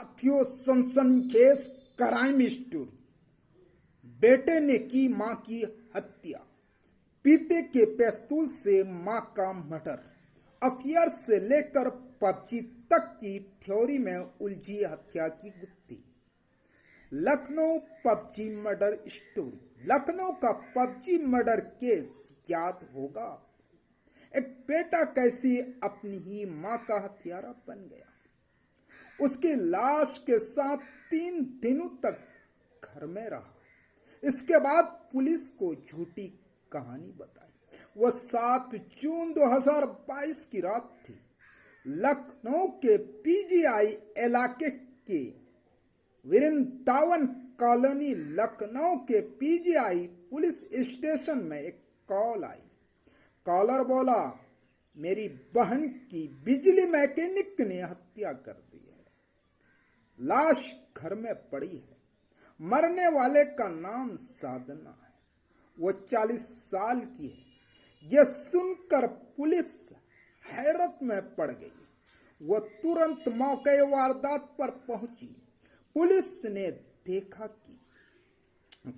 साथियों, सनसनीखेज crime story. बेटे ने की मां की हत्या, पीते के पिस्तौल से मां का मर्डर, अफेयर से लेकर पबजी तक की थ्योरी में उलझी हत्या की गुत्थी। Lucknow PUBG murder story. Lucknow का पबजी मर्डर केस याद होगा। एक बेटा कैसे अपनी ही मां का हत्यारा बन गया, उसकी लाश के साथ 3 दिनों तक घर में रहा। इसके बाद पुलिस को झूठी कहानी बताई। वह 7 जून 2022 की रात थी। लखनऊ के पीजीआई इलाके के वृंदावन कॉलोनी लखनऊ के पीजीआई पुलिस स्टेशन में एक कॉल आई। कॉलर बोला, मेरी बहन की बिजली मैकेनिक ने हत्या कर दी है, लाश घर में पड़ी है। मरने वाले का नाम साधना है, वो 40 साल की है। यह सुनकर पुलिस हैरत में पड़ गई। वह तुरंत मौके वारदात पर पहुंची। पुलिस ने देखा कि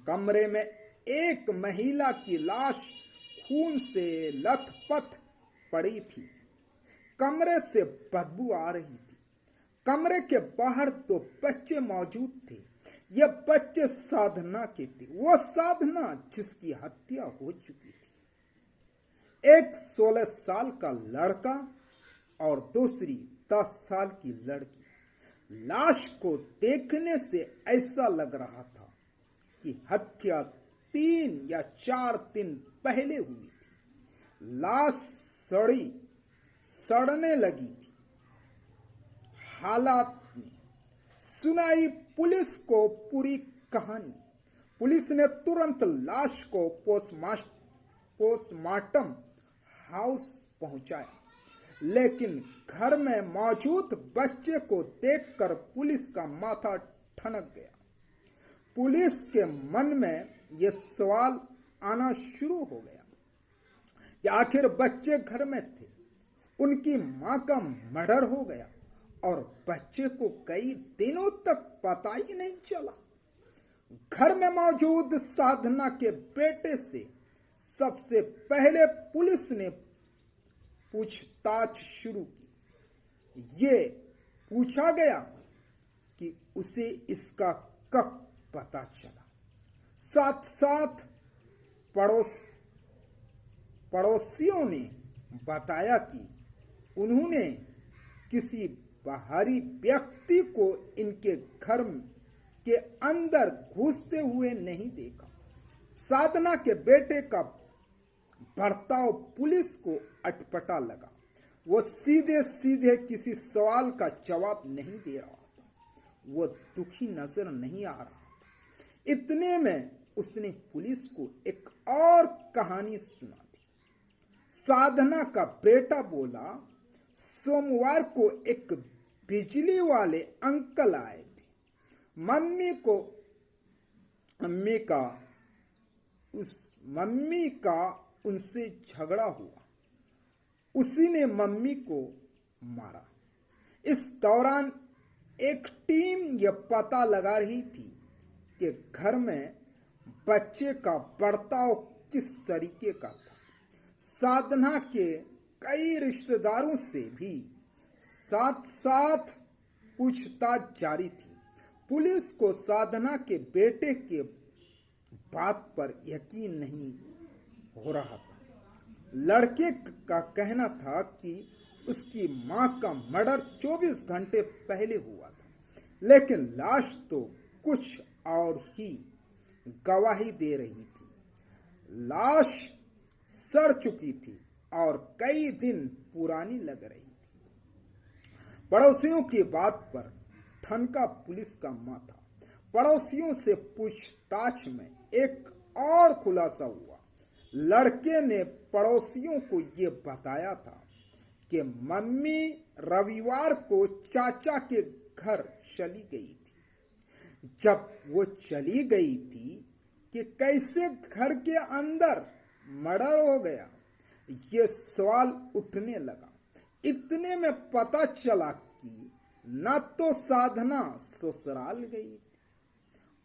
कमरे में एक महिला की लाश खून से लथपथ पड़ी थी। कमरे से बदबू आ रही थी। कमरे के बाहर 2 बच्चे मौजूद थे। ये बच्चे साधना के थे। वो साधना जिसकी हत्या हो चुकी थी। एक 16 साल का लड़का और दूसरी 10 साल की लड़की। लाश को देखने से ऐसा लग रहा था कि हत्या 3 या 4 दिन पहले हुई थी। लाश सड़ने लगी थी। हालात ने सुनाई पुलिस को पूरी कहानी। पुलिस ने तुरंत लाश को पोस्टमार्टम हाउस पहुंचाया, लेकिन घर में मौजूद बच्चे को देखकर पुलिस का माथा ठनक गया। पुलिस के मन में यह सवाल आना शुरू हो गया कि आखिर बच्चे घर में थे, उनकी मां का मर्डर हो गया और बच्चे को कई दिनों तक पता ही नहीं चला। घर में मौजूद साधना के बेटे से सबसे पहले पुलिस ने पूछताछ शुरू की। ये पूछा गया कि उसे इसका कब पता चला। साथ साथ पड़ोसियों ने बताया कि उन्होंने किसी बाहरी व्यक्ति को इनके घर के अंदर घुसते हुए नहीं देखा। साधना के बेटे का बर्ताव पुलिस को अटपटा लगा। वो सीधे सीधे किसी सवाल का जवाब नहीं दे रहा था। वो दुखी नजर नहीं आ रहा था। इतने में उसने पुलिस को एक और कहानी सुना दी। साधना का बेटा बोला, सोमवार को एक बिजली वाले अंकल आए थे। मम्मी का उनसे झगड़ा हुआ। उसी ने मम्मी को मारा। इस दौरान एक टीम यह पता लगा रही थी कि घर में बच्चे का बर्ताव किस तरीके का था। साधना के कई रिश्तेदारों से भी साथ साथ पूछताछ जारी थी। पुलिस को साधना के बेटे के बात पर यकीन नहीं हो रहा था। लड़के का कहना था कि उसकी मां का मर्डर 24 घंटे पहले हुआ था, लेकिन लाश तो कुछ और ही गवाही दे रही थी। लाश सड़ चुकी थी और कई दिन पुरानी लग रही थी। पड़ोसियों की बात पर ठनका पुलिस का माथा। पड़ोसियों से पूछताछ में एक और खुलासा हुआ। लड़के ने पड़ोसियों को ये बताया था कि मम्मी रविवार को चाचा के घर चली गई थी। जब वो चली गई थी कि कैसे घर के अंदर मर्डर हो गया, ये सवाल उठने लगा। इतने में पता चला कि न तो साधना ससुराल गई थी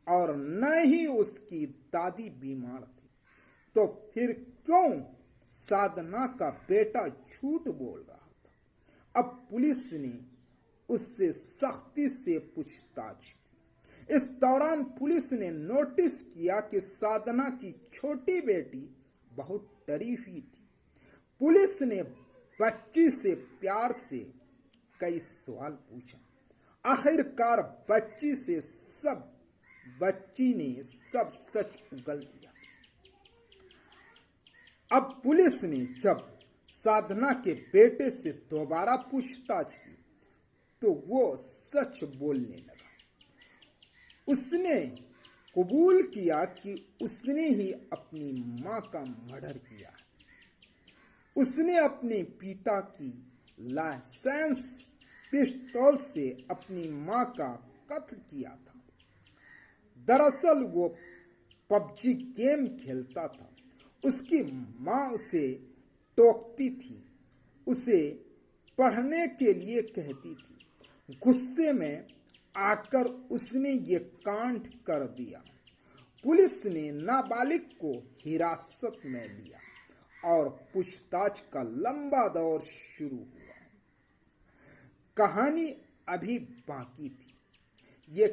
और न ही उसकी दादी बीमार थी, तो फिर क्यों साधना का बेटा झूठ बोल रहा था। अब पुलिस ने उससे सख्ती से पूछताछ की। इस दौरान पुलिस ने नोटिस किया कि साधना की छोटी बेटी बहुत डरी हुई थी। पुलिस ने बच्ची से प्यार से कई सवाल पूछा। आखिरकार बच्ची ने सब सच उगल दिया। अब पुलिस ने जब साधना के बेटे से दोबारा पूछताछ की तो वो सच बोलने लगा। उसने कबूल किया कि उसने ही अपनी मां का मर्डर किया है। उसने अपने पिता की लाइसेंस पिस्तौल से अपनी मां का कत्ल किया था। दरअसल वो पबजी गेम खेलता था। उसकी मां उसे टोकती थी, उसे पढ़ने के लिए कहती थी। गुस्से में आकर उसने ये कांड कर दिया। पुलिस ने नाबालिग को हिरासत में लिया और पूछताछ का लंबा दौर शुरू हुआ। कहानी अभी बाकी थी। ये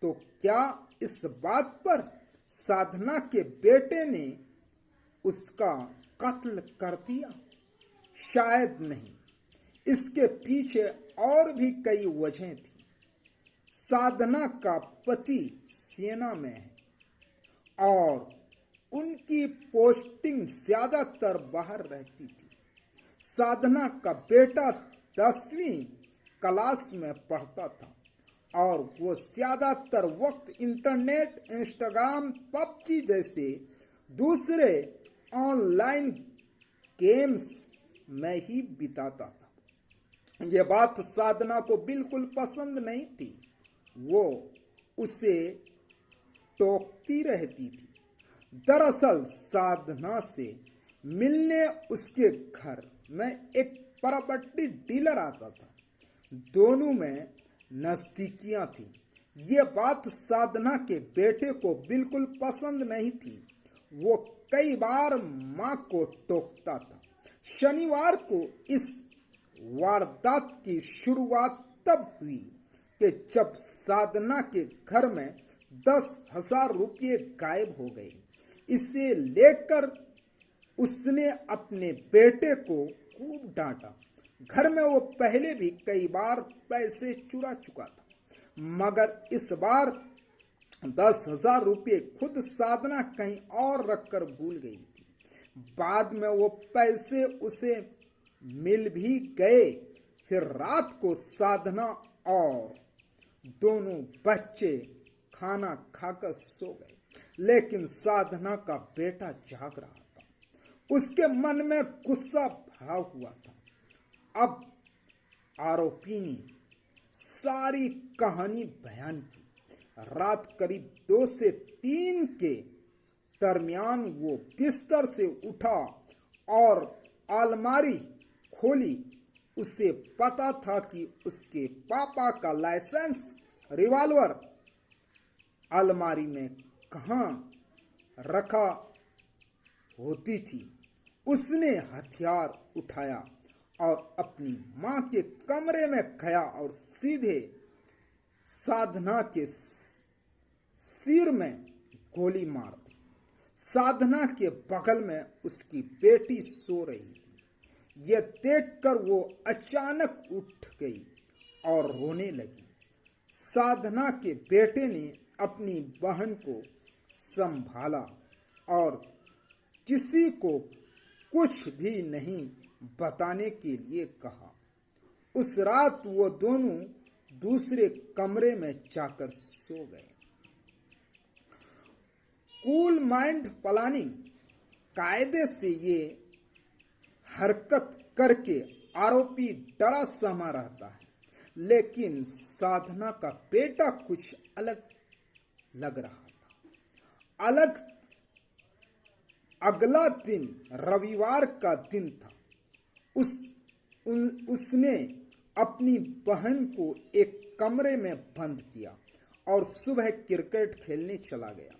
तो क्या इस बात पर साधना के बेटे ने उसका कत्ल कर दिया? शायद नहीं। इसके पीछे और भी कई वजहें थी। साधना का पति सेना में है और उनकी पोस्टिंग ज्यादातर बाहर रहती थी। साधना का बेटा 10वीं क्लास में पढ़ता था और वो ज्यादातर वक्त इंटरनेट, इंस्टाग्राम, पबजी जैसे दूसरे ऑनलाइन गेम्स में ही बिताता था। ये बात साधना को बिल्कुल पसंद नहीं थी। वो उसे टोकती रहती थी। दरअसल साधना से मिलने उसके घर में एक प्रॉपर्टी डीलर आता था। दोनों में नजदीकियां थी। ये बात साधना के बेटे को बिल्कुल पसंद नहीं थी। वो कई बार मां को टोकता था। शनिवार को इस वारदात की शुरुआत तब हुई कि जब साधना के घर में 10,000 रुपये गायब हो गए। इसे लेकर उसने अपने बेटे को खूब डांटा। घर में वो पहले भी कई बार पैसे चुरा चुका था, मगर इस बार 10,000 रुपये खुद साधना कहीं और रखकर भूल गई थी। बाद में वो पैसे उसे मिल भी गए। फिर रात को साधना और दोनों बच्चे खाना खाकर सो गए, लेकिन साधना का बेटा जाग रहा था। उसके मन में गुस्सा भरा हुआ था। अब आरोपी ने सारी कहानी बयान की। रात करीब 2 से 3 के दरमियान वो बिस्तर से उठा और अलमारी खोली। उसे पता था कि उसके पापा का लाइसेंस रिवॉल्वर अलमारी में कहाँ रखा होती थी। उसने हथियार उठाया और अपनी मां के कमरे में गया और सीधे साधना के सिर में गोली मार दी। साधना के बगल में उसकी बेटी सो रही थी। यह देखकर वो अचानक उठ गई और रोने लगी। साधना के बेटे ने अपनी बहन को संभाला और किसी को कुछ भी नहीं बताने के लिए कहा। उस रात वो दोनों दूसरे कमरे में जाकर सो गए। कूल माइंड प्लानिंग कायदे से ये हरकत करके आरोपी डरा सहमा रहता है, लेकिन साधना का बेटा कुछ अलग लग रहा था। अगला दिन रविवार का दिन था। उसने अपनी बहन को एक कमरे में बंद किया और सुबह क्रिकेट खेलने चला गया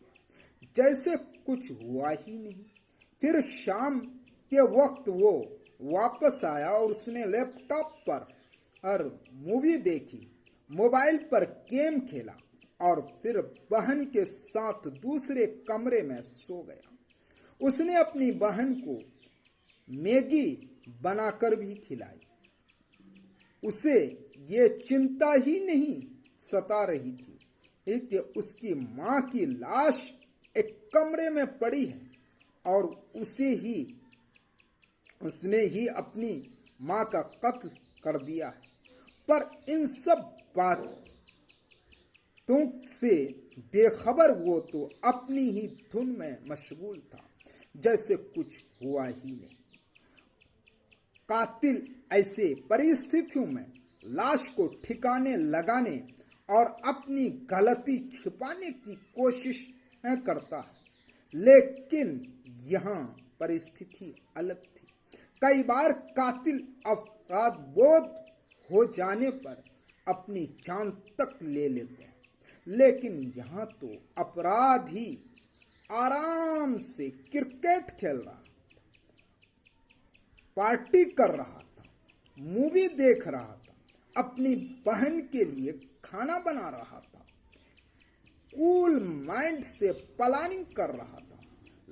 जैसे कुछ हुआ ही नहीं। फिर शाम के वक्त वो वापस आया और उसने लैपटॉप पर और मूवी देखी, मोबाइल पर गेम खेला और फिर बहन के साथ दूसरे कमरे में सो गया। उसने अपनी बहन को मैगी बनाकर भी खिलाई। उसे ये चिंता ही नहीं सता रही थी कि उसकी माँ की लाश एक कमरे में पड़ी है और उसने ही अपनी माँ का कत्ल कर दिया है। पर इन सब बातों से बेखबर वो तो अपनी ही धुन में मशगूल था, जैसे कुछ हुआ ही नहीं। कातिल ऐसे परिस्थितियों में लाश को ठिकाने लगाने और अपनी गलती छिपाने की कोशिश करता है, लेकिन यहाँ परिस्थिति अलग थी। कई बार कातिल अपराध बोध हो जाने पर अपनी जान तक ले लेते हैं, लेकिन यहाँ तो अपराधी आराम से क्रिकेट खेल रहा था, पार्टी कर रहा था, मूवी देख रहा था, अपनी बहन के लिए खाना बना रहा था, कूल माइंड से प्लानिंग कर रहा था।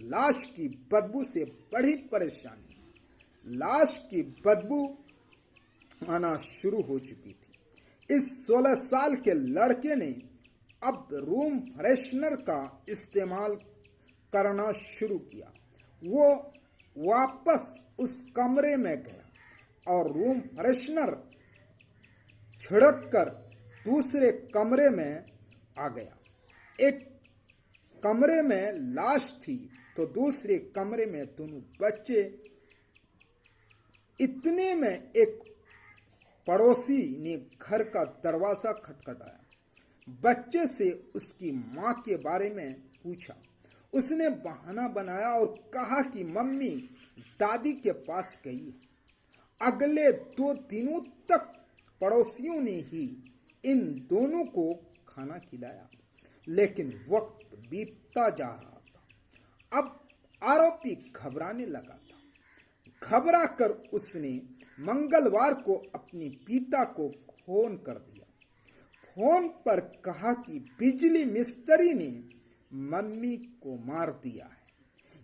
लाश की बदबू से बड़ी परेशानी, लाश की बदबू आना शुरू हो चुकी थी। इस 16 साल के लड़के ने अब रूम फ्रेशनर का इस्तेमाल करना शुरू किया। वो वापस उस कमरे में गया और रूम फ्रेशनर छिड़क कर दूसरे कमरे में आ गया। एक कमरे में लाश थी तो दूसरे कमरे में दोनों बच्चे। इतने में एक पड़ोसी ने घर का दरवाजा खटखटाया। बच्चे से उसकी माँ के बारे में पूछा। उसने बहाना बनाया और कहा कि मम्मी दादी के पास गई है। अगले 2 दिनों तक पड़ोसियों ने ही इन दोनों को खाना खिलाया, लेकिन वक्त बीतता जा रहा था। अब आरोपी घबराने लगा था। घबरा कर उसने मंगलवार को अपने पिता को फोन कर दिया। फोन पर कहा कि बिजली मिस्त्री ने मम्मी को मार दिया है।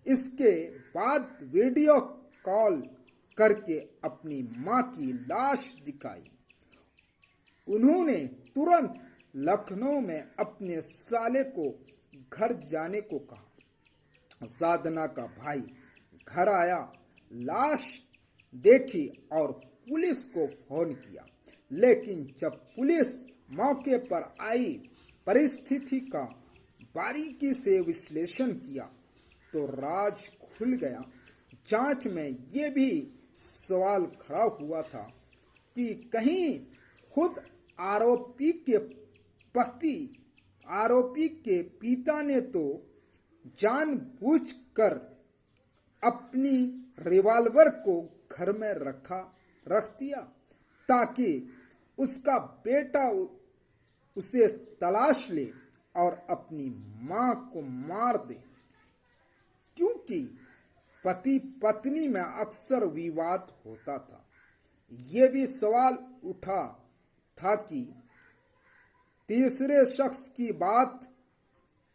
इसके बाद वीडियो कॉल करके अपनी माँ की लाश दिखाई। उन्होंने तुरंत लखनऊ में अपने साले को घर जाने को कहा। साधना का भाई घर आया, लाश देखी और पुलिस को फोन किया, लेकिन जब पुलिस मौके पर आई, परिस्थिति का बारीकी से विश्लेषण किया तो राज खुल गया। जांच में ये भी सवाल खड़ा हुआ था कि कहीं खुद आरोपी के पिता ने तो जानबूझकर अपनी रिवॉल्वर को घर में रख दिया ताकि उसका बेटा उसे तलाश ले और अपनी माँ को मार दे। क्योंकि पति पत्नी में अक्सर विवाद होता था। ये भी सवाल उठा था कि तीसरे शख्स की बात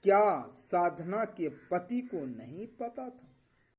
क्या साधना के पति को नहीं पता था।